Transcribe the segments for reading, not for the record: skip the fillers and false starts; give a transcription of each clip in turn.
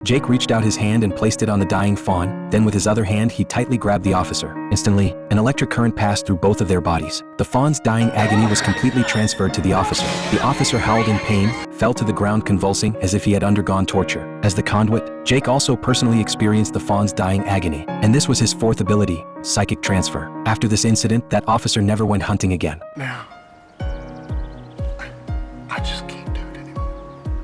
Jake reached out his hand and placed it on the dying fawn, then with his other hand he tightly grabbed the officer. Instantly, an electric current passed through both of their bodies. The fawn's dying agony was completely transferred to the officer. The officer howled in pain, fell to the ground convulsing as if he had undergone torture. As the conduit, Jake also personally experienced the fawn's dying agony, and this was his fourth ability, psychic transfer. After this incident, that officer never went hunting again. Now, I just can't do it anymore.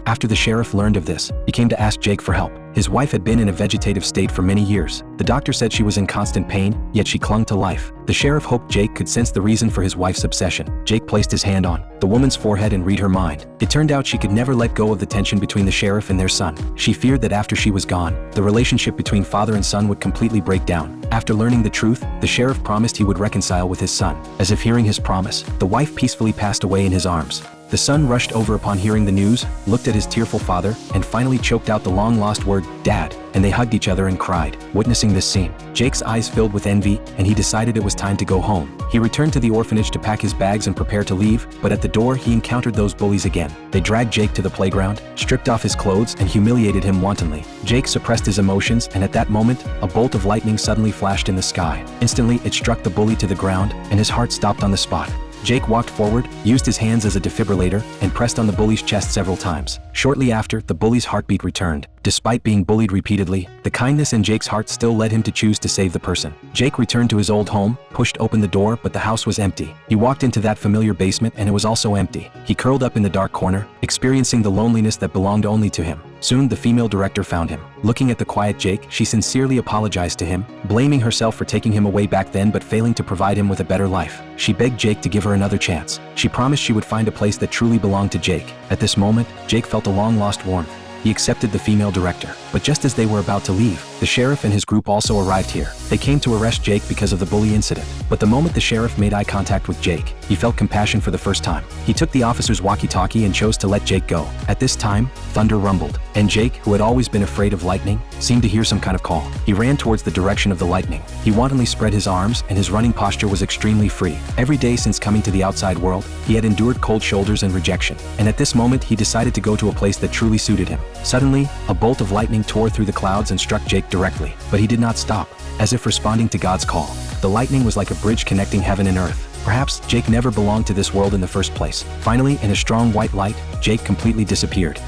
After the sheriff learned of this, he came to ask Jake for help. His wife had been in a vegetative state for many years. The doctor said she was in constant pain, yet she clung to life. The sheriff hoped Jake could sense the reason for his wife's obsession. Jake placed his hand on the woman's forehead and read her mind. It turned out she could never let go of the tension between the sheriff and their son. She feared that after she was gone, the relationship between father and son would completely break down. After learning the truth, the sheriff promised he would reconcile with his son. As if hearing his promise, the wife peacefully passed away in his arms. The son rushed over upon hearing the news, looked at his tearful father, and finally choked out the long-lost word, "Dad," and they hugged each other and cried. Witnessing this scene, Jake's eyes filled with envy, and he decided it was time to go home. He returned to the orphanage to pack his bags and prepare to leave, but at the door he encountered those bullies again. They dragged Jake to the playground, stripped off his clothes, and humiliated him wantonly. Jake suppressed his emotions, and at that moment, a bolt of lightning suddenly flashed in the sky. Instantly, it struck the bully to the ground, and his heart stopped on the spot. Jake walked forward, used his hands as a defibrillator, and pressed on the bully's chest several times. Shortly after, the bully's heartbeat returned. Despite being bullied repeatedly, the kindness in Jake's heart still led him to choose to save the person. Jake returned to his old home, pushed open the door, but the house was empty. He walked into that familiar basement and it was also empty. He curled up in the dark corner, experiencing the loneliness that belonged only to him. Soon, the female director found him. Looking at the quiet Jake, she sincerely apologized to him, blaming herself for taking him away back then but failing to provide him with a better life. She begged Jake to give her another chance. She promised she would find a place that truly belonged to Jake. At this moment, Jake felt a long-lost warmth. He accepted the female director. But just as they were about to leave, the sheriff and his group also arrived here. They came to arrest Jake because of the bully incident. But the moment the sheriff made eye contact with Jake, he felt compassion for the first time. He took the officer's walkie-talkie and chose to let Jake go. At this time, thunder rumbled, and Jake, who had always been afraid of lightning, seemed to hear some kind of call. He ran towards the direction of the lightning. He wantonly spread his arms, and his running posture was extremely free. Every day since coming to the outside world, he had endured cold shoulders and rejection. And at this moment, he decided to go to a place that truly suited him. Suddenly, a bolt of lightning tore through the clouds and struck Jake directly. But he did not stop, as if responding to God's call. The lightning was like a bridge connecting heaven and earth. Perhaps Jake never belonged to this world in the first place. Finally, in a strong white light, Jake completely disappeared.